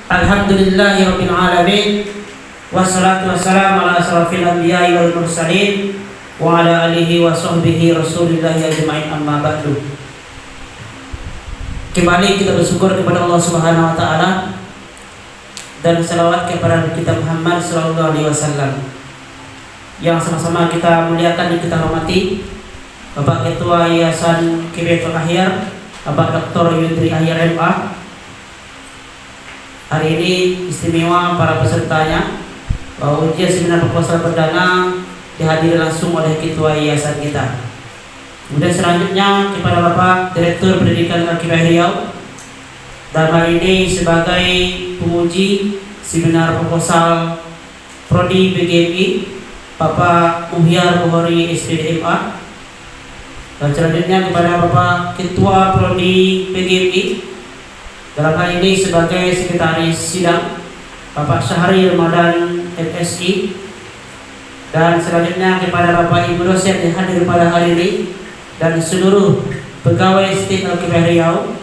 Alhamdulillahirabbil alamin. Wassalatu wassalamu ala asrofil anbiya'i wal mursalin wa ala alihi wa sahbihi rasulillahi ajma'in, amma ba'du. Kembali kita bersyukur kepada Allah Subhanahu wa taala dan selawat kepada kita Muhammad sallallahu alaihi wasallam yang sama-sama kita muliakan dan kita hormati Bapak Ketua Yayasan Kibayatul Ahyar, Bapak Dr. Yudri Ahyar MA. Hari ini istimewa para pesertanya, bahwa ujian seminar proposal perdana dihadiri langsung oleh Ketua Yayasan kita. Kemudian selanjutnya kepada Bapak Direktur Pendidikan Al-Kibah Riau, dan hari ini sebagai penguji seminar proposal Prodi PGMI, Bapak Muhyar Bukhari SPDMA. Dan selanjutnya kepada Bapak Ketua Prodi PGMI, dalam hal ini sebagai Sekretaris Sidang, Bapak Syahri Ramadan MSI. Dan selanjutnya kepada Bapak Ibu dosen yang hadir pada hari ini dan seluruh pegawai STIK Al-Kibah Riau,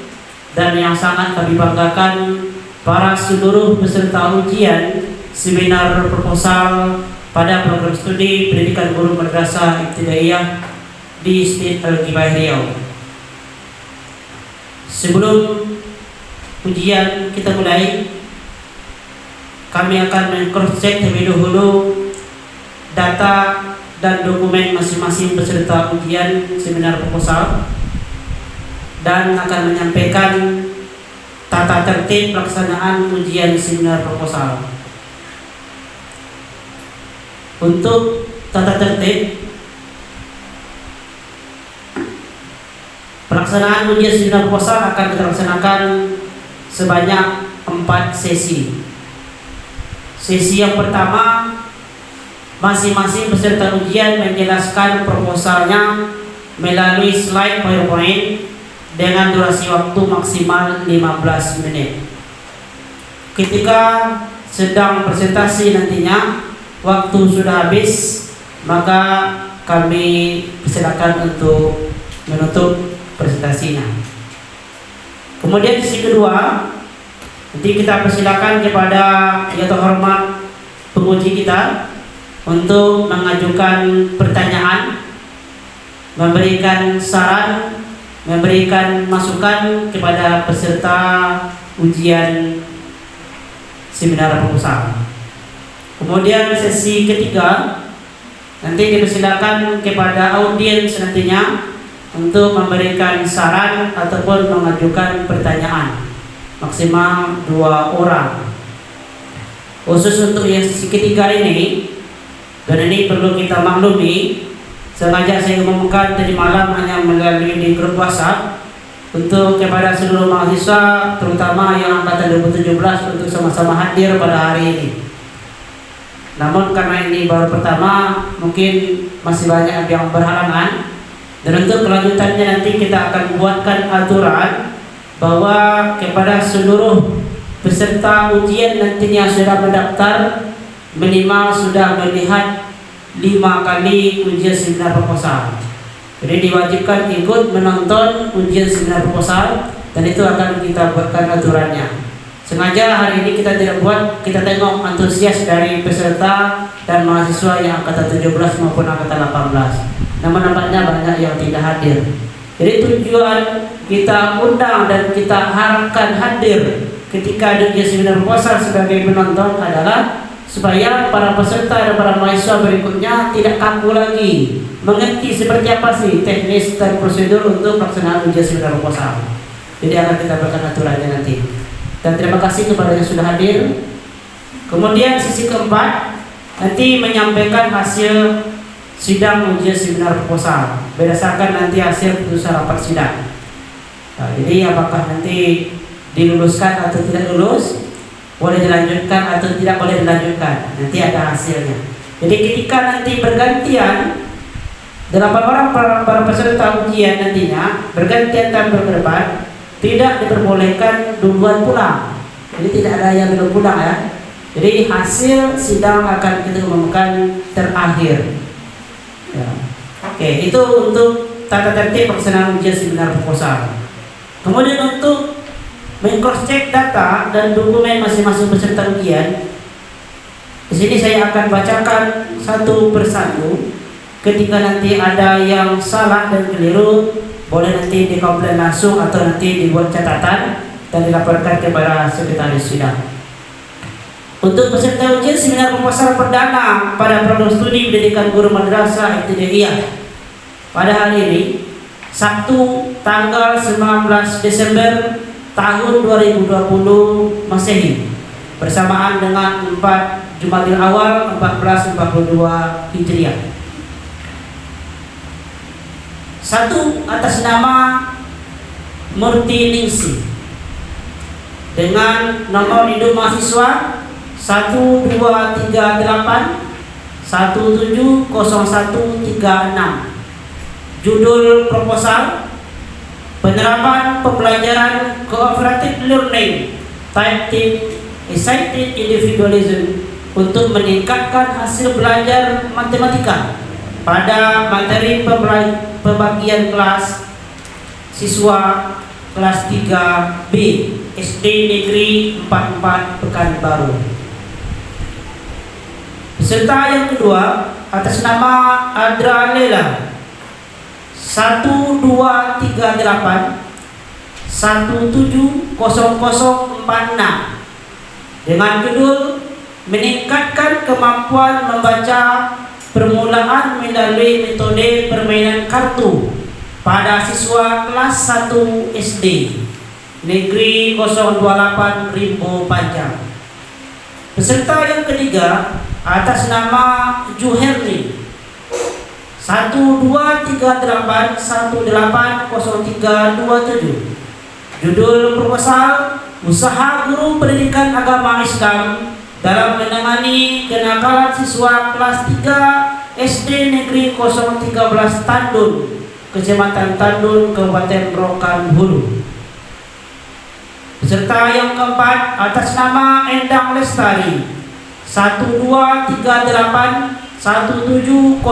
dan yang sangat kami banggakan para seluruh peserta ujian seminar proposal pada program studi pendidikan guru madrasah ibtidaiyah di STIK Al-Kibah Riau. Sebelum ujian kita mulai, kami akan men-cross-check terlebih dahulu data dan dokumen masing-masing peserta ujian seminar proposal, dan akan menyampaikan tata tertib pelaksanaan ujian seminar proposal. Untuk tata tertib pelaksanaan ujian seminar proposal akan dilaksanakan sebanyak 4 sesi. Sesi yang pertama, masing-masing peserta ujian menjelaskan proposalnya melalui slide PowerPoint dengan durasi waktu maksimal 15 menit. Ketika sedang presentasi nantinya, waktu sudah habis, maka kami persilakan untuk menutup presentasinya. Kemudian sesi kedua, nanti kita persilakan kepada yang terhormat penguji kita untuk mengajukan pertanyaan, memberikan saran, memberikan masukan kepada peserta ujian seminar proposal. Kemudian sesi ketiga, nanti dipersilakan kepada audiens nantinya untuk memberikan saran ataupun mengajukan pertanyaan, maksimal 2 orang. Khusus untuk yang sesi ketiga ini, dan ini perlu kita maklumi, sengaja saya umumkan tadi malam hanya melalui di grup WhatsApp untuk kepada seluruh mahasiswa, terutama yang angkatan 2017, untuk sama-sama hadir pada hari ini. Namun karena ini baru pertama, mungkin masih banyak yang berhalangan. Dan untuk kelanjutannya nanti kita akan buatkan aturan bahwa kepada seluruh peserta ujian nantinya sudah mendaftar, minimal sudah melihat 5 kali ujian seminar proposal. Jadi diwajibkan ikut menonton ujian seminar proposal, dan itu akan kita buatkan aturannya. Sengaja hari ini kita tidak buat, kita tengok antusias dari peserta dan mahasiswa yang angkatan 17 maupun angkatan 18. Namun nampaknya banyak yang tidak hadir. Jadi tujuan kita undang dan kita harapkan hadir ketika ada ujian seminar proposal sebagai penonton adalah supaya para peserta dan para mahasiswa berikutnya tidak kaku lagi mengerti seperti apa sih teknis dan prosedur untuk pelaksanaan ujian seminar proposal. Jadi akan kita berikan aturannya nanti. Dan terima kasih kepada yang sudah hadir. Kemudian sesi keempat, nanti menyampaikan hasil sidang ujian seminar proposal berdasarkan nanti hasil putusan rapat sidang. Nah, jadi apakah nanti diluluskan atau tidak lulus, boleh dilanjutkan atau tidak boleh dilanjutkan, nanti ada hasilnya. Jadi ketika nanti bergantian 8 orang para peserta ujian nantinya bergantian tampil ke depan, tidak diperbolehkan duluan pulang. Jadi tidak ada yang belum pulang ya. Jadi hasil sidang akan kita umumkan terakhir. Ya. Oke, itu untuk tata tertib pelaksanaan ujian seminar proposal. Kemudian untuk meng-cross check data dan dokumen masing-masing peserta ujian. Di sini saya akan bacakan satu persatu. Ketika nanti ada yang salah dan keliru, boleh nanti dikomplain langsung atau nanti dibuat catatan dan dilaporkan kepada sekretaris sidang. Untuk peserta ujian seminar proposal perdana pada program studi pendidikan guru madrasah ibtidaiyah pada hari ini, Sabtu tanggal 19 Desember tahun 2020 Masehi, bersamaan dengan 4 Jumadil Awal 1442 Hijriah. Satu, atas nama Murti Ningsi dengan nomor induk mahasiswa 1238 170136. Judul proposal: penerapan pembelajaran cooperative learning type excited individualism untuk meningkatkan hasil belajar matematika pada materi pembagian kelas siswa kelas 3B SD Negeri 44 Pekanbaru. Peserta yang kedua atas nama Adra Lela 1238 170046 dengan judul meningkatkan kemampuan membaca permulaan melalui metode permainan kartu pada siswa kelas 1 SD Negeri 028 Rimbo Panjang. Peserta yang ketiga atas nama Juherni 1238 180327. Judul proposal: usaha guru pendidikan agama Islam dalam menangani kenakalan siswa kelas 3 SD Negeri 013 Tandun, Kecamatan Tandun, Kabupaten Rokan Hulu. Peserta yang keempat atas nama Endang Lestari 1238 170078.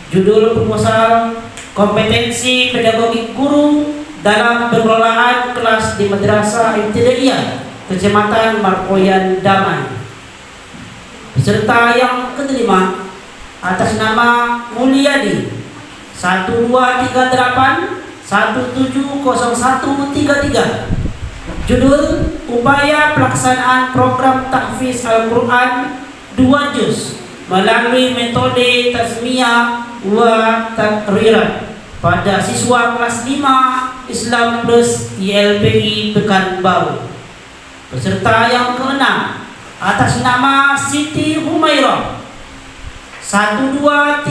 Judul proposal: kompetensi pedagogik guru dalam pengelolaan kelas di Madrasah Ibtidaiyah Kecamatan Markoyan Damai. Peserta yang kelima atas nama Mulyadi 1238 170133. Judul: upaya pelaksanaan program tahfiz Al-Quran 2 juz melalui metode tasmiyah wa takrirat pada siswa kelas 5 Islam Plus YLPI Pekanbaru. Peserta yang keenam atas nama Siti Humairah 1238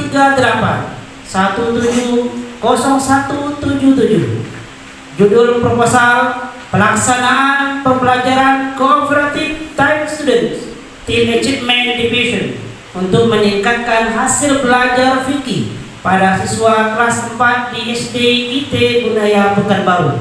170177. Judul proposal: pelaksanaan pembelajaran cooperative type students team achievement division untuk meningkatkan hasil belajar fikih pada siswa kelas 4 di SD IT Gunaya Pekanbaru.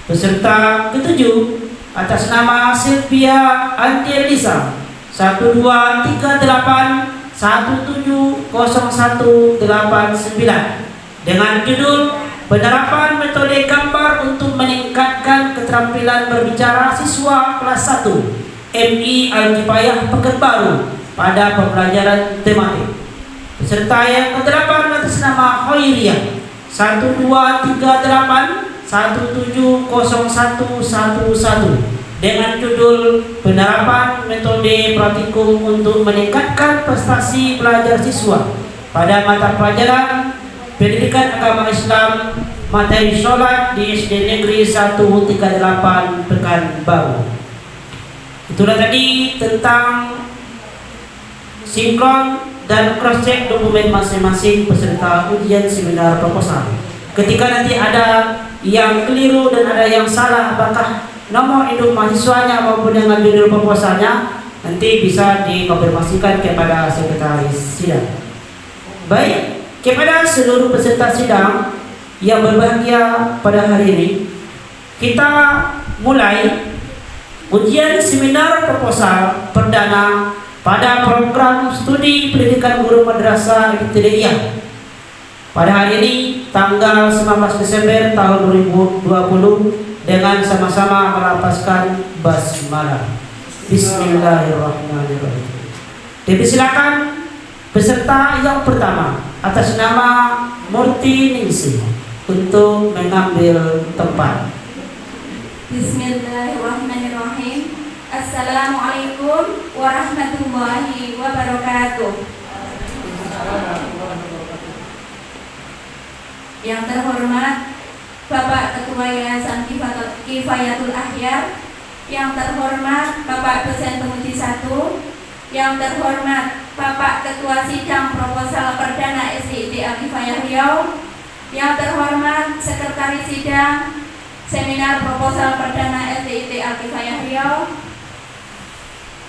Peserta ketujuh atas nama Sylvia Angelisa 1238 170189 dengan judul penerapan metode gambar untuk meningkatkan keterampilan berbicara siswa kelas 1 MI Al-Kifayah Pekanbaru pada pembelajaran tematik. Peserta yang ke-8 atas nama Khairiyah 1238 170111 dengan judul penerapan metode praktikum untuk meningkatkan prestasi belajar siswa pada mata pelajaran pendidikan agama Islam materi sholat di SD Negeri 138 Pekanbaru. Itulah tadi tentang sinkron dan cross check dokumen masing-masing peserta ujian seminar proposal. Ketika nanti ada yang keliru dan ada yang salah, apakah nomor induk mahasiswanya maupun dengan judul proposalnya, nanti bisa dikonfirmasikan kepada sekretaris sidang. Baik, kepada seluruh peserta sidang yang berbahagia pada hari ini, kita mulai ujian seminar proposal perdana pada program studi pendidikan guru madrasah ibtidaiyah. Pada hari ini tanggal 19 Desember tahun 2020 dengan sama-sama melafazkan basmalah. Bismillahirrahmanirrahim. Dipersilakan peserta yang pertama atas nama Murti Ningsih untuk mengambil tempat. Bismillahirrahmanirrahim. Assalamualaikum warahmatullahi wabarakatuh. Yang terhormat Bapak Ketua Yayasan Kifayatul Ahyar, yang terhormat Bapak Dosen Penguji 1, yang terhormat Bapak Ketua Sidang Proposal Perdana SDIT Al-Kifayah Riau, yang terhormat Sekretaris Sidang Seminar Proposal Perdana SDIT Al-Kifayah Riau,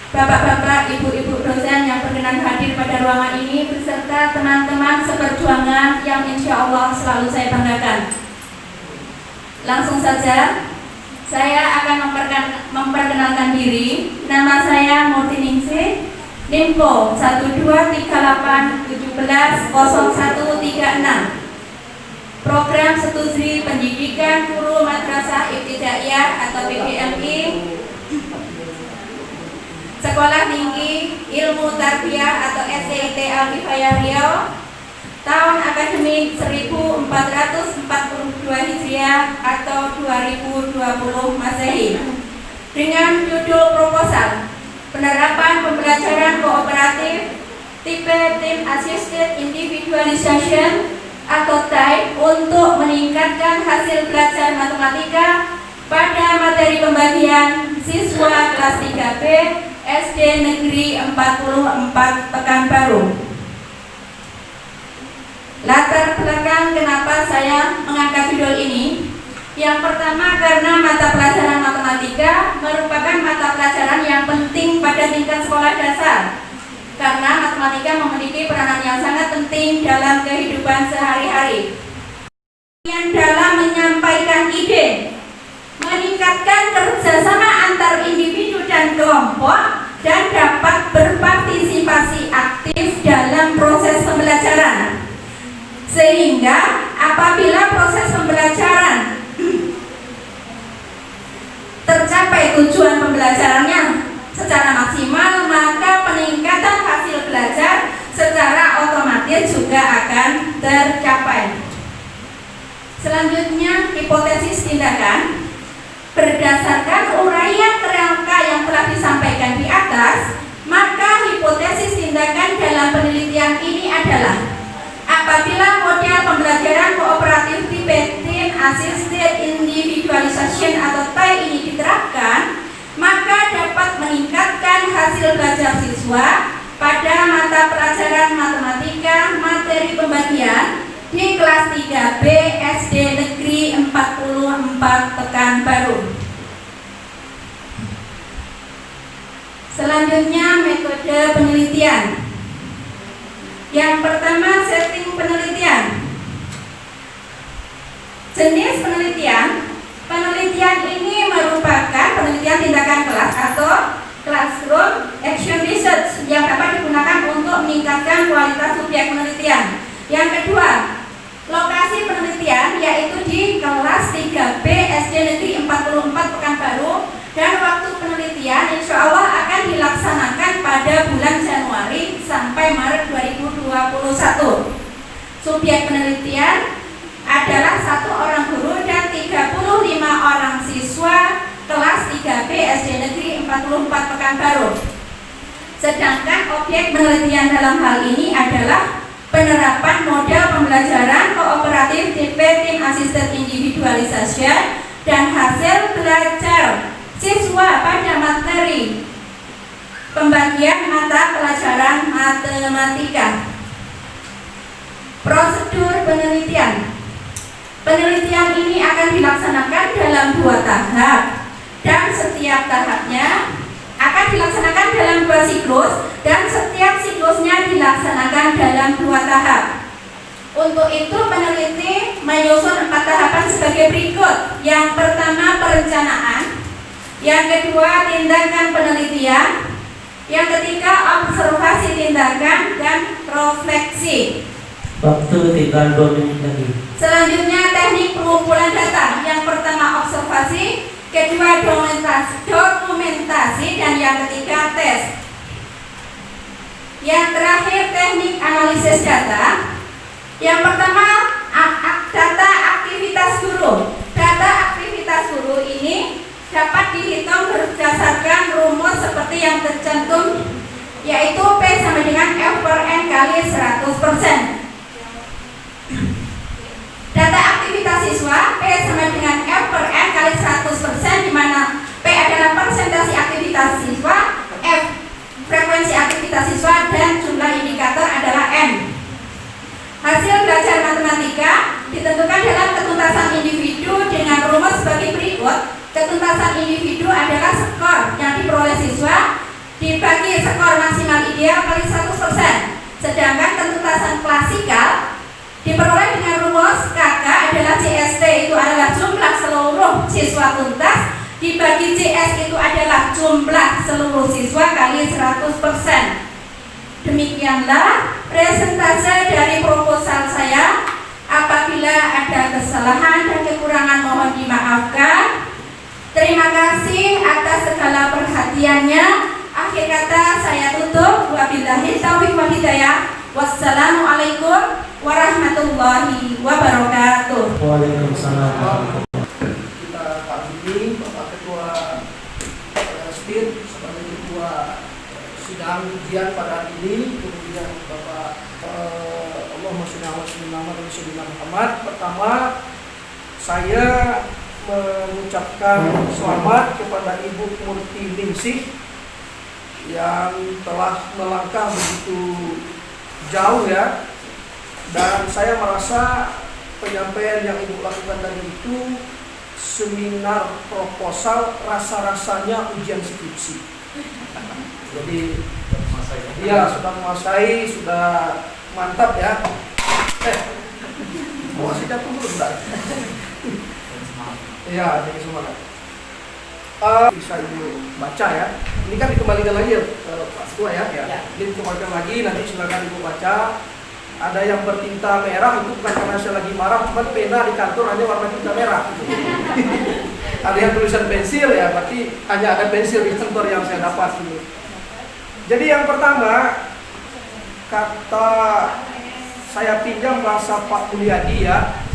Bapak-bapak, ibu-ibu dosen yang berkenan hadir pada ruangan ini, beserta teman-teman seperjuangan yang insya Allah selalu saya banggakan. Langsung saja, saya akan memperkenalkan diri. Nama saya Murti Ningsih, NIMPO 128170136. Program Studi Pendidikan Guru Madrasah Ibtidaiyah atau PGMI, Sekolah Tinggi Ilmu Tarbiyah atau SDIT Al-Kifayah Riau, tahun akademik 1442 Hijriah atau 2020 Masehi, dengan judul proposal penerapan pembelajaran kooperatif tipe Team Assisted Individualization atau TAI untuk meningkatkan hasil belajar matematika pada materi pembagian siswa kelas 3B SD Negeri 44 Pekanbaru. Latar belakang kenapa saya mengangkat judul ini, yang pertama karena mata pelajaran matematika merupakan mata pelajaran yang penting pada tingkat sekolah dasar, karena matematika memiliki peranan yang sangat penting dalam kehidupan sehari-hari. Yang dalam menyampaikan ide, meningkatkan kerjasama antar individu dan kelompok, dan dapat berpartisipasi aktif dalam proses pembelajaran. Sehingga apabila proses pembelajaran tercapai tujuan pembelajarannya secara maksimal, maka peningkatan hasil belajar secara otomatis juga akan tercapai. Selanjutnya, hipotesis tindakan. Berdasarkan uraian kerangka yang telah disampaikan di atas, maka hipotesis tindakan dalam penelitian ini adalah apabila model pembelajaran kooperatif tipe Team Assisted Individualization atau TAI ini diterapkan, maka dapat meningkatkan hasil belajar siswa pada mata pelajaran matematika materi pembagian di kelas 3B SD Negeri 44 Pekanbaru. Selanjutnya, metode penelitian. Yang pertama, setting penelitian. Jenis penelitian. Penelitian ini merupakan penelitian tindakan kelas atau classroom action research yang dapat digunakan untuk meningkatkan kualitas subjek penelitian. Yang kedua, lokasi penelitian yaitu di kelas 3B SD Negeri 44 Pekanbaru, dan waktu penelitian insya Allah akan dilaksanakan pada bulan Januari sampai Maret 2021. Subjek penelitian adalah 1 orang guru dan 35 orang siswa kelas 3B SD Negeri 44 Pekanbaru. Sedangkan objek penelitian dalam hal ini adalah penerapan model pembelajaran kooperatif tipe Team Assisted Individualization dan hasil belajar siswa pada materi pembagian mata pelajaran matematika. Prosedur penelitian. Penelitian ini akan dilaksanakan dalam 2 tahap, dan setiap tahapnya akan dilaksanakan dalam 2 siklus, dan setiap siklusnya dilaksanakan dalam 2 tahap. Untuk itu peneliti menyusun 4 tahapan sebagai berikut. Yang pertama, perencanaan. Yang kedua, tindakan penelitian. Yang ketiga, observasi tindakan dan refleksi. Waktu tinggal 2 menit lagi. Selanjutnya teknik pengumpulan data. Yang pertama observasi, kedua dokumentasi, dan yang ketiga tes. Yang terakhir teknik analisis data. Yang pertama data aktivitas guru. Data aktivitas guru ini dapat dihitung berdasarkan rumus seperti yang tercantum, yaitu P sama dengan F per N kali 100%. Data aktivitas siswa P sama dengan F per N kali 100%, di mana P adalah persentase aktivitas siswa, F frekuensi aktivitas siswa, dan jumlah indikator adalah N. Hasil belajar matematika ditentukan dalam ketuntasan individu dengan rumus sebagai berikut. Ketuntasan individu adalah skor yang diperoleh siswa dibagi skor maksimal ideal kali 100%. Sedangkan ketuntasan klasikal diperoleh dengan rumus KK adalah CST, itu adalah jumlah seluruh siswa tuntas, dibagi CS, itu adalah jumlah seluruh siswa kali 100%. Demikianlah presentase dari proposal saya. Apabila ada kesalahan dan kekurangan mohon dimaafkan. Terima kasih atas segala perhatiannya. Akhir kata saya tutup. Wabillahi taufiq wal hidayah. Wassalamualaikum warahmatullahi wabarakatuh. Waalaikumsalam. Kita Pak Budi, Bapak Ketua STIR sebagai Ketua sidang ujian pada hari ini, kemudian Bapak Allahumma sholli ala sayyidina Muhammad. Pertama, saya mengucapkan selamat kepada Ibu Murti Ningsih yang telah melangkah begitu jauh ya, dan saya merasa penyampaian yang Ibu lakukan tadi itu seminar proposal rasa-rasanya ujian skripsi. Jadi iya, sudah menguasai, sudah mantap ya. Masih jatuh dulu bentar. Iya, jadi semangat. Bisa Ibu baca ya. Ini kan dikembalikan lagi ya Pak Ketua ya. Ini dikembalikan lagi, nanti silakan Ibu baca. Ada yang bertinta merah, itu bukan karena saya lagi marah, cuma pena di kantor hanya warna tinta merah. Ada yang tulisan pensil ya, berarti hanya ada pensil di kantor yang saya dapat dulu. Jadi yang pertama, kata saya pinjam bahasa Pak Mulyadi ya.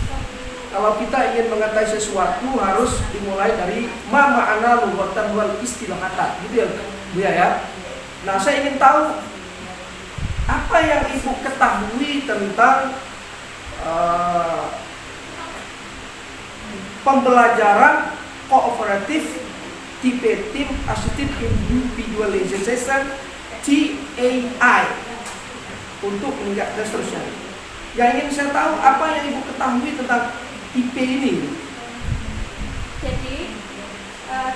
Kalau kita ingin mengetahui sesuatu harus dimulai dari ma ma'ana lughatan wal istilahatan, gitu ya Bu ya. Nah, saya ingin tahu apa yang Ibu ketahui tentang pembelajaran kooperatif tipe Team Assisted Individualization TAI untuk meningkat dan seterusnya. Yang ingin saya tahu apa yang Ibu ketahui tentang tipe ini. Jadi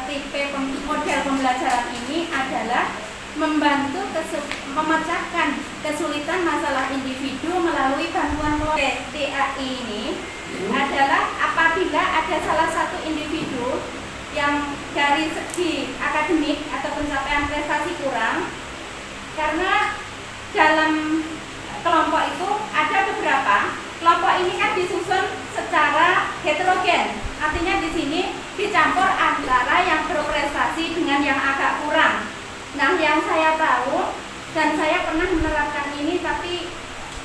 tipe model pembelajaran ini adalah membantu memecahkan kesulitan masalah individu melalui bantuan TAI ini adalah apabila ada salah satu individu yang dari segi akademik atau pencapaian prestasi kurang, karena dalam kelompok itu ada beberapa. Kelompok ini kan disusun secara heterogen, artinya di sini dicampur antara yang berprestasi dengan yang agak kurang. Nah, yang saya tahu dan saya pernah menerapkan ini, tapi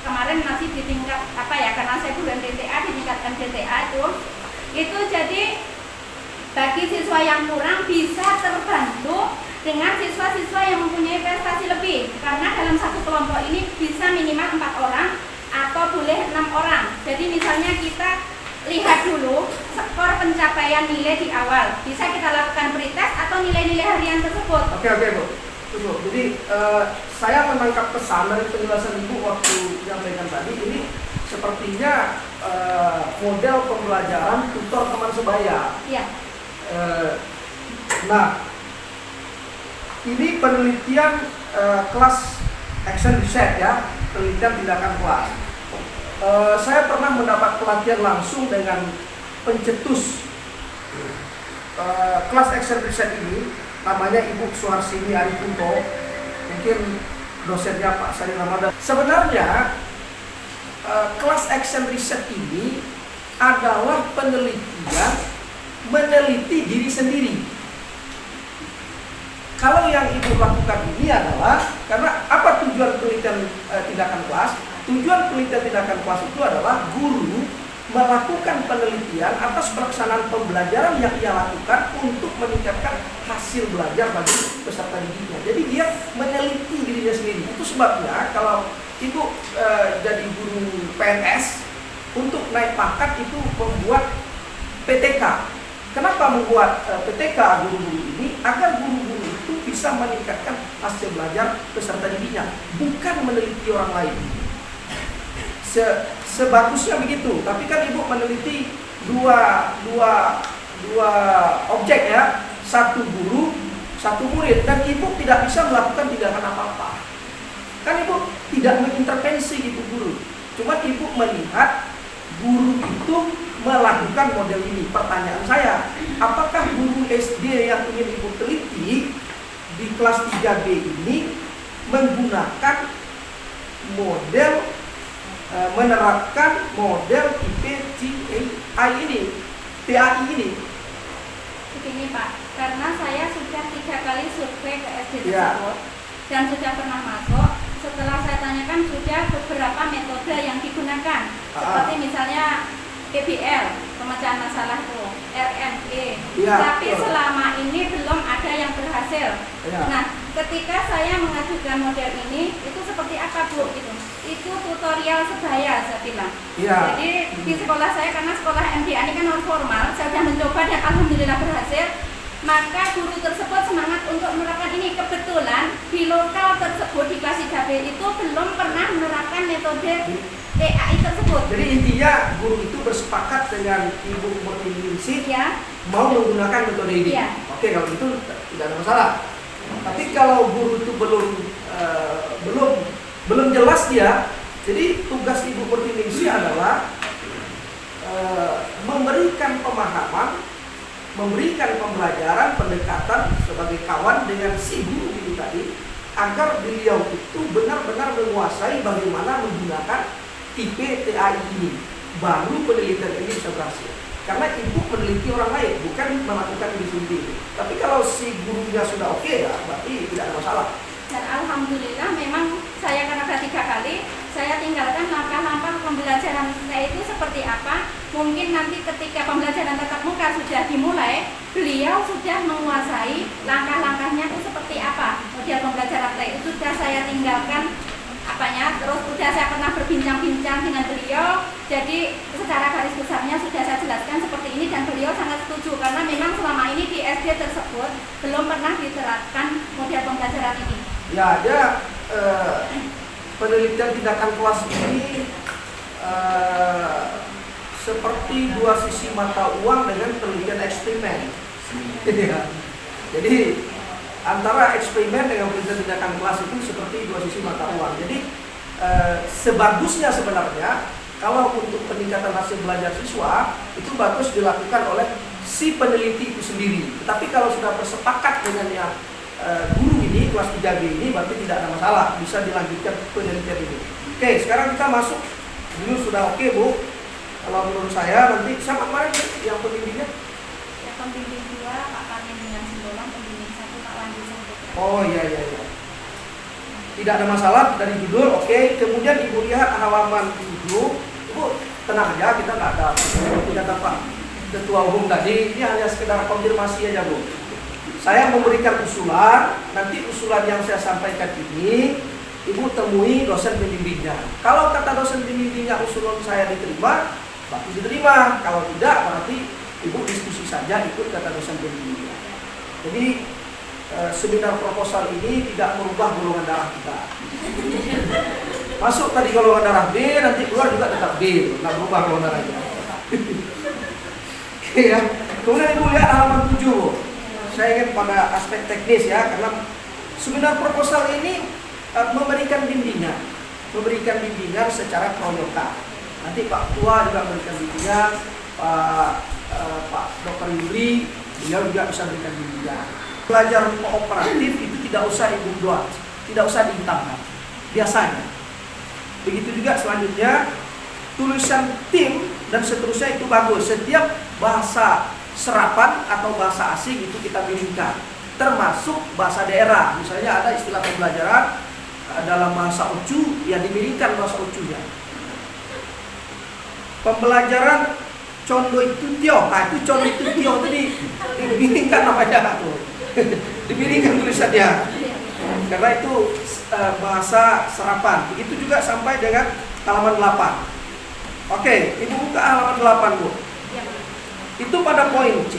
kemarin masih di tingkat karena saya guru MDTA, di tingkat MDTA itu jadi bagi siswa yang kurang bisa terbantu dengan siswa-siswa yang mempunyai prestasi lebih, karena dalam satu kelompok ini bisa minimal 4 orang atau boleh 6 orang. Jadi misalnya kita lihat dulu skor pencapaian nilai di awal, bisa kita lakukan pretest atau nilai-nilai harian tersebut. Oke Bu. Jadi saya menangkap pesan dari penjelasan Ibu waktu menyampaikan tadi, ini sepertinya model pembelajaran tutor teman sebaya. Iya. Nah, ini penelitian kelas action research ya, penelitian tindakan kelas. Saya pernah mendapat pelatihan langsung dengan pencetus kelas action research ini, namanya Ibu Suharsini Aripunto, mungkin dosennya Pak Sari Ramadan. Sebenarnya class action research ini adalah penelitian meneliti diri sendiri. Kalau yang ibu lakukan ini adalah karena apa tujuan penelitian tindakan kelas? Tujuan penelitian tindakan kelas itu adalah guru melakukan penelitian atas pelaksanaan pembelajaran yang ia lakukan untuk meningkatkan hasil belajar bagi peserta didiknya. Jadi dia meneliti dirinya sendiri. Itu sebabnya kalau ibu jadi guru PNS, untuk naik pangkat itu membuat PTK. Kenapa membuat PTK guru-guru ini? Agar guru-guru itu bisa meningkatkan hasil belajar peserta didiknya, bukan meneliti orang lain. Sebagusnya begitu, tapi kan ibu meneliti dua objek ya, satu guru, satu murid, dan ibu tidak bisa melakukan tindakan apa-apa. Kan ibu tidak mengintervensi ibu guru, cuma ibu melihat guru itu melakukan model ini. Pertanyaan saya, apakah guru SD yang ingin ibu teliti di kelas 3B ini menggunakan model menerapkan model tipe TAI ini? Begini Pak, karena saya sudah 3 kali survei ke SD tersebut dan sudah pernah masuk. Setelah saya tanyakan sudah beberapa metode yang digunakan, seperti misalnya PBL, pemecahan masalah itu, RNE, tapi selama ini belum ada yang berhasil. Nah, ketika saya mengajukan model ini, itu seperti apa Bu? Itu tutorial sebaya saya bilang. Jadi di sekolah saya, karena sekolah MDA ini kan non formal, saya sudah mencoba dan alhamdulillah berhasil. Maka guru tersebut semangat untuk menerapkan ini. Kebetulan di lokal tersebut di kelas 3B itu belum pernah menerapkan metode TAI tersebut. Jadi intinya guru itu bersepakat dengan Ibu Murtiningsih mau menggunakan metode ini. Oke, kalau itu tidak ada masalah. Tapi kalau guru itu belum jelas dia, jadi tugas Ibu Murtiningsih adalah memberikan pemahaman, memberikan pembelajaran, pendekatan sebagai kawan dengan si guru itu tadi, agar beliau itu benar-benar menguasai bagaimana menggunakan tipe TAI ini, baru penelitian ini bisa berhasil. Karena ibu meneliti orang lain, bukan melakukan diri sendiri. Tapi kalau si gurunya sudah oke, ya berarti tidak ada masalah. Dan alhamdulillah memang saya karena 3 kali, saya tinggalkan langkah-langkah pembelajaran saya itu seperti apa. Mungkin nanti ketika pembelajaran tatap muka sudah dimulai, beliau sudah menguasai langkah-langkahnya itu seperti apa. Model pembelajaran saya itu sudah saya tinggalkan terus sudah saya pernah berbincang-bincang dengan beliau. Jadi secara garis besarnya sudah saya jelaskan seperti ini dan beliau sangat setuju karena memang selama ini di SD tersebut belum pernah diterapkan model pembelajaran ini. Ya, ada penelitian tindakan kelas ini seperti dua sisi mata uang dengan penelitian eksperimen. Jadi antara eksperimen dengan penelitian tindakan kelas itu seperti dua sisi mata uang. Jadi sebagusnya sebenarnya kalau untuk peningkatan hasil belajar siswa itu bagus dilakukan oleh si peneliti itu sendiri. Tetapi kalau sudah bersepakat dengan yang guru ini, kelas 3B ini, berarti tidak ada masalah, bisa dilanjutkan penelitian ini. Oke, sekarang kita masuk. Dulu sudah oke Bu. Kalau menurut saya nanti siapa kemarin yang pembimbingnya? Ya, pembimbing 2 Pak Panin dengan Simbolon, pembimbing 1 Pak Wandi Samputra. Oh iya. Tidak ada masalah dari judul, oke. Kemudian Ibu lihat halaman 7. Ibu tenang aja, kita nggak ada kata Pak Ketua Umum tadi, ini hanya sekedar konfirmasi aja Bu. Saya memberikan usulan, nanti usulan yang saya sampaikan ini Ibu temui dosen pembimbingnya. Kalau kata dosen pembimbingnya usulan saya diterima, berarti diterima. Kalau tidak, berarti Ibu diskusi saja ikut kata dosen pembimbingnya. Jadi seminar proposal ini tidak merubah golongan darah kita. Masuk tadi golongan darah B, nanti keluar juga tetap B, nggak berubah golongan darahnya. Oke ya. Kemudian Ibu lihat halaman 7. Saya ingin pada aspek teknis ya, karena seminar proposal ini memberikan bimbingan secara kronika. Nanti Pak Ketua juga memberikan bimbingan, Pak Dr. Yuri, beliau juga bisa memberikan bimbingan. Belajar kooperatif itu tidak usah Ibu buat, tidak usah dihitamkan, biasanya. Begitu juga selanjutnya tulisan tim dan seterusnya itu bagus. Setiap bahasa serapan atau bahasa asing itu kita miringkan, termasuk bahasa daerah. Misalnya ada istilah pembelajaran dalam bahasa Ucu, ya dimiringkan bahasa Ucunya. Pembelajaran Condo itu Tio, nah itu Condo itu Tio itu dimiringkan namanya tuh. Dimiringkan tulisannya. Karena itu bahasa serapan. Begitu juga sampai dengan halaman 8. Oke, Ibu buka halaman 8, Bu. Itu pada poin C,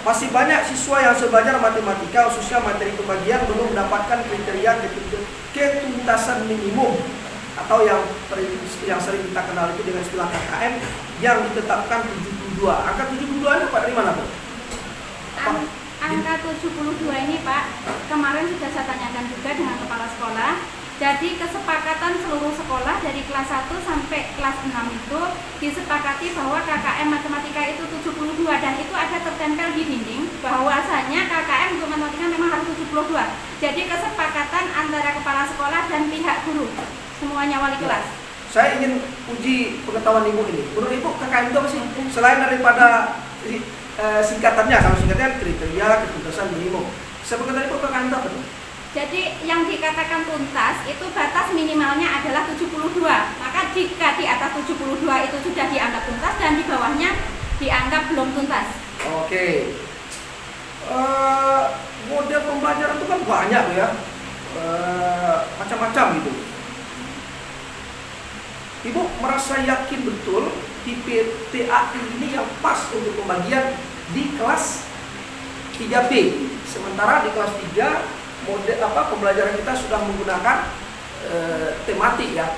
masih banyak siswa yang belajar matematika khususnya materi pembagian belum mendapatkan kriteria ketuntasan minimum atau yang sering kita kenal itu dengan istilah KKM yang ditetapkan 72. Angka 72 ini Pak dari mana, Bu? Angka 72 ini Pak, kemarin sudah saya tanyakan juga dengan kepala sekolah. Jadi kesepakatan seluruh sekolah dari kelas 1 sampai kelas 6 itu disepakati bahwa KKM matematika itu 72 dan itu ada tertempel di dinding bahwasanya KKM untuk matematika memang harus 72. Jadi kesepakatan antara kepala sekolah dan pihak guru, semuanya wali kelas. Saya ingin uji pengetahuan Ibu ini. Menurut Ibu KKM itu apa sih? Selain daripada singkatannya, kalau singkatannya kriteria ketuntasan minimum. Sebenarnya Ibu KKM itu apa tuh? Jadi yang dikatakan tuntas itu batas minimalnya adalah 72. Maka jika di atas 72 itu sudah dianggap tuntas dan di bawahnya dianggap belum tuntas. Oke. Model pembelajaran itu kan banyak ya. Macam-macam gitu. Ibu merasa yakin betul tipe TAI ini yang pas untuk pembagian di kelas 3B. Sementara di kelas 3 model pembelajaran kita sudah menggunakan tematik ya.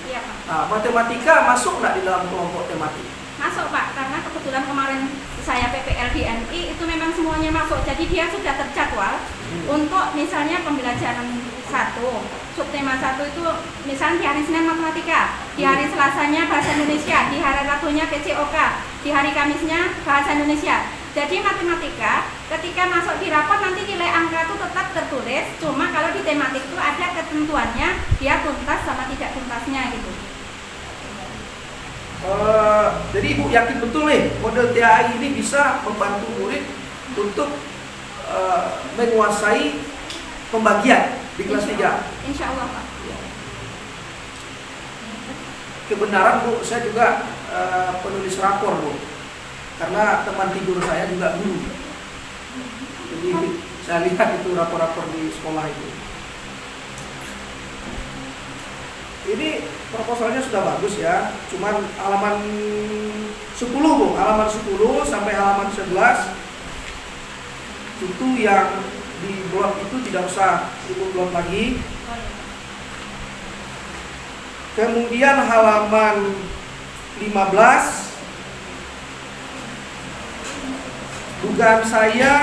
Iya Pak. Nah, matematika masuk nggak di dalam kelompok tematik? Masuk Pak, karena kebetulan kemarin saya PPL di NI itu memang semuanya masuk. Jadi dia sudah terjadwal untuk misalnya pembelajaran 1, subtema 1 itu misalnya di hari Senin matematika, di hari Selasanya bahasa Indonesia, di hari Rabunya PCOK, di hari Kamisnya bahasa Indonesia. Jadi matematika ketika masuk di rapor nanti nilai angka itu tetap tertulis, cuma kalau di tematik itu ada ketentuannya dia tuntas sama tidak tuntasnya gitu. Jadi Ibu yakin betul nih model TAI ini bisa membantu murid untuk menguasai pembagian di kelas 3? Insya Allah Pak. Kebenaran Bu, saya juga penulis rapor Bu. Karena teman tidur saya juga guru. Jadi saya lihat itu rapor-rapor di sekolah itu. Ini proposalnya sudah bagus ya. Cuman halaman 10 Bu, halaman 10 sampai halaman 11 itu yang di blok itu tidak usah Ibu blok lagi. Kemudian halaman 15 dugaan saya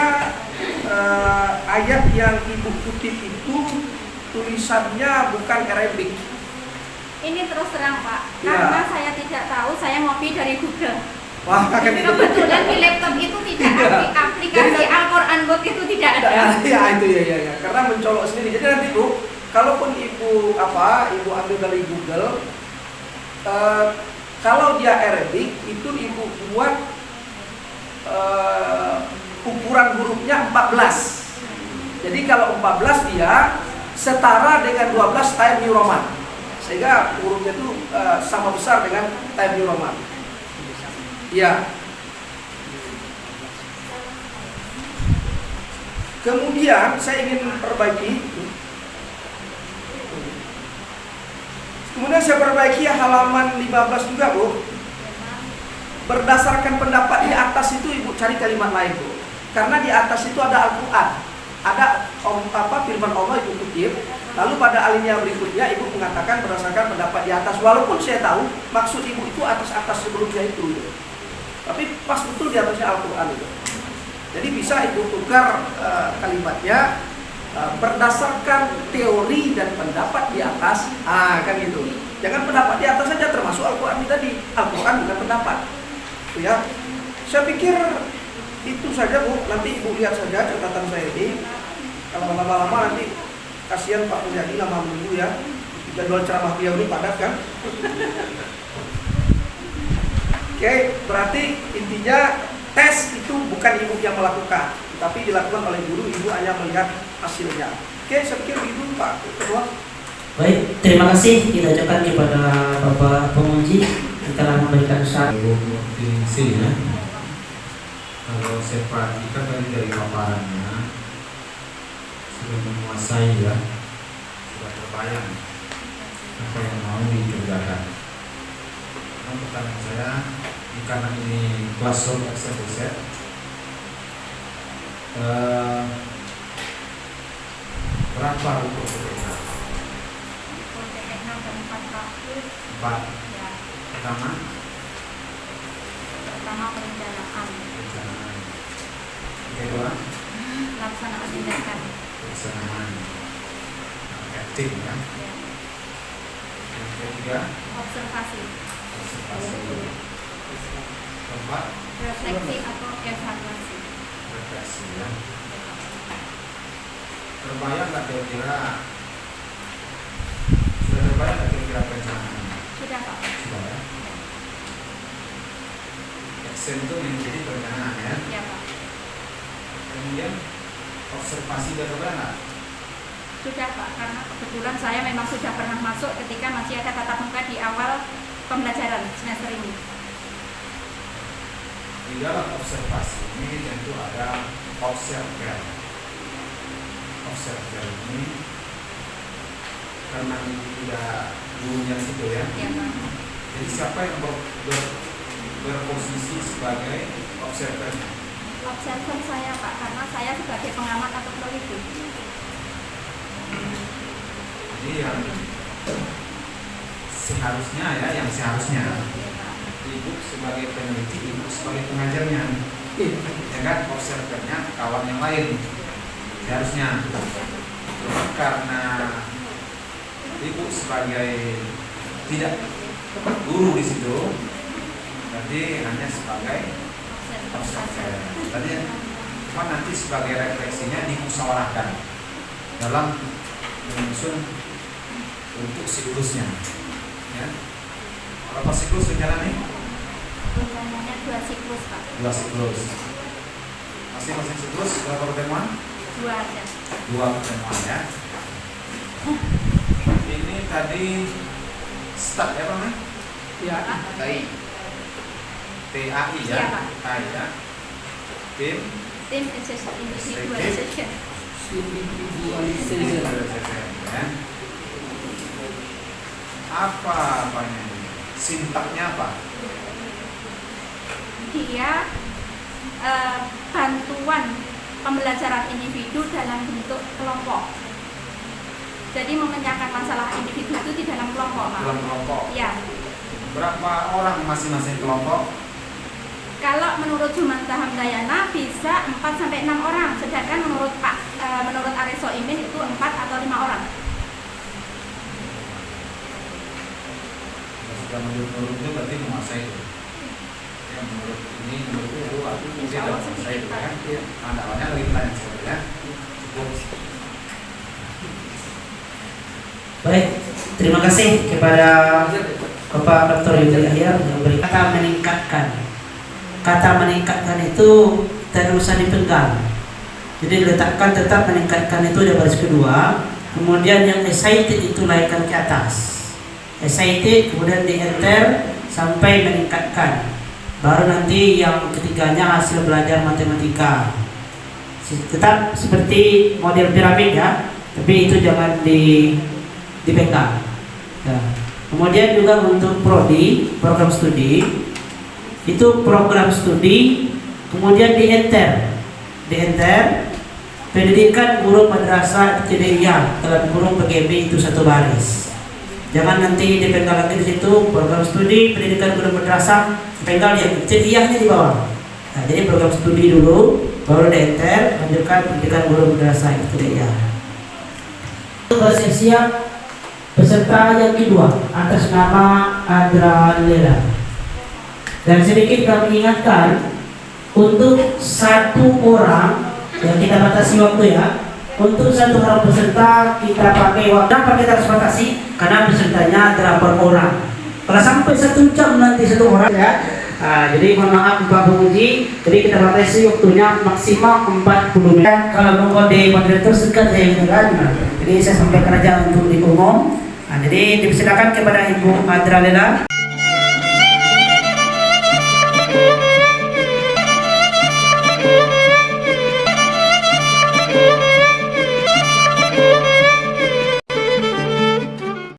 ayat yang Ibu kutip itu tulisannya bukan Arabic. Ini terus terang Pak, Ya. karena saya tidak tahu, saya ngopi dari Google. Wah, kan itu. Kebetulan di laptop itu tidak aplikasi Al-Quran Book itu tidak ada. Ya, itu ya. Karena mencolok sendiri. Jadi nanti Bu, kalaupun Ibu ambil dari Google, kalau dia Arabic itu Ibu buat ukuran hurufnya 14. Jadi kalau 14 dia setara dengan 12 Times New Roman. Sehingga hurufnya itu sama besar dengan Times New Roman. Ya. Kemudian saya ingin perbaiki. Kemudian saya perbaiki halaman 15 juga, Bu. Berdasarkan pendapat di atas itu Ibu cari kalimat lain, Bu. Karena di atas itu ada Al-Qur'an. Ada firman Allah Ibu kutip. Lalu pada alinea berikutnya Ibu mengatakan berdasarkan pendapat di atas. Walaupun saya tahu maksud Ibu itu atas-atas sebelumnya itu. Tapi pas betul di atasnya Al-Qur'an itu. Jadi bisa Ibu tukar kalimatnya berdasarkan teori dan pendapat di atas. Kan gitu. Jangan pendapat di atas saja termasuk Al-Qur'an tadi. Al-Qur'an bukan pendapat. Ya, saya pikir itu saja Bu. Nanti Ibu lihat saja catatan saya ini. Kalau lama-lama nanti kasihan Pak Mulyadi lama menunggu ya. Jadwal ceramah beliau ini padat kan. Oke, berarti intinya tes itu bukan ibu yang melakukan, tapi dilakukan oleh guru, ibu hanya melihat hasilnya. Oke, saya pikir begitu Pak Ketua. Baik, terima kasih kita ucapkan kepada Bapak Penguji yang telah memberikan syarat. Definisi ya. Kalau saya perhatikan dari paparannya sudah menguasai ya, sudah terbayang apa yang mau dikerjakan. Nah, pertanyaan saya, karena ini classroom exercise, berapa untuk PPK? Empat. Pertama perencanaan, kedua pelaksanaan tindakan, pelaksanaan acting ya. Yang ketiga observasi, observasi, keempat refleksi atau evaluasi. refleksi ya. Terbayang nggak kira-kira, sudah terbayang nggak kira-kira perencanaan? Sudah Pak. Sudah ya. Action itu menjadi perencanaan ya. Ya Pak. Kemudian observasi sudah terbayang nggak? Sudah Pak, karena kebetulan saya memang sudah pernah masuk ketika masih ada tatap muka di awal pembelajaran semester ini. Di dalam observasi ini tentu ada observer. Observer ini karena ini tidak gurunya situ ya. Ya Pak. Jadi siapa yang berposisi sebagai observernya? Observer saya Pak, karena saya sebagai pengamat atau peneliti. Jadi yang seharusnya ya, yang seharusnya Ya Pak. ibu sebagai peneliti, ibu sebagai pengajarnya, ya kan? Observernya kawan yang lain seharusnya. Cuma karena ibu sebagai tidak guru di situ, berarti hanya sebagai observer. Tadi cuma nanti sebagai refleksinya dimusyawarahkan dalam menyusun untuk siklusnya. Ya. Berapa siklus rencana nih? Rencananya 2 siklus Pak. 2 siklus. Masing-masing siklus berapa pertemuan? 2 aja. 2 pertemuan ya. Ini tadi start ya Pak? Ya, TAI ya? Iya, Pak. TAI ya. Tim Tim individualization. ya. Apanya ini? Sintaknya apa? Dia bantuan pembelajaran individu dalam bentuk kelompok. Jadi memecahkan masalah individu itu di dalam kelompok, Pak. Dalam kelompok. Ya. Berapa orang masing-masing kelompok? Kalau menurut Jumanta Hamdayana bisa 4 sampai 6 orang, sedangkan menurut Areso Imin itu 4 atau 5 orang. Sudah menurut itu berarti menguasai itu. Ya, menurut ini, menurut itu, aku Insya Allah menguasai itu sedikit, ya. Nah, awalnya lagi pertanyaan saya ya. Cukup. Baik, terima kasih kepada Bapak Dr. Yudi Ahyar yang beri kata meningkatkan. Kata meningkatkan itu tidak usah dipegang. Jadi diletakkan tetap meningkatkan itu di baris kedua. Kemudian yang excited itu naikkan ke atas. Excited kemudian di enter sampai meningkatkan. Baru nanti yang ketiganya hasil belajar matematika. Tetap seperti model piramid ya, tapi itu jangan dipegang. Ya. Kemudian juga untuk prodi, program studi, itu program studi, kemudian di enter pendidikan guru madrasah ibtidaiyah dalam kurung PGB itu satu baris. Jangan nanti dipegang lagi di situ program studi pendidikan guru madrasah, pegang yang ibtidaiyahnya di bawah. Nah, jadi program studi dulu, baru di enter, lanjutkan pendidikan guru madrasah ibtidaiyah. Bersiap peserta yang kedua atas nama Andra Lela. Dan sedikit kami ingatkan untuk satu orang yang kita batasi waktu ya. Untuk satu orang peserta kita pakai waktu. Kenapa kita harus batasi? Karena pesertanya adalah per orang. Kalau sampai 1 jam nanti satu orang ya, Jadi mohon maaf Pak Penguji, jadi kita batasi waktunya maksimal 40 menit. Kalau mengkode moderator sekat saya dengar, jadi saya sampaikan aja untuk di umum. Jadi dipersilakan kepada Ibu Adra Lela.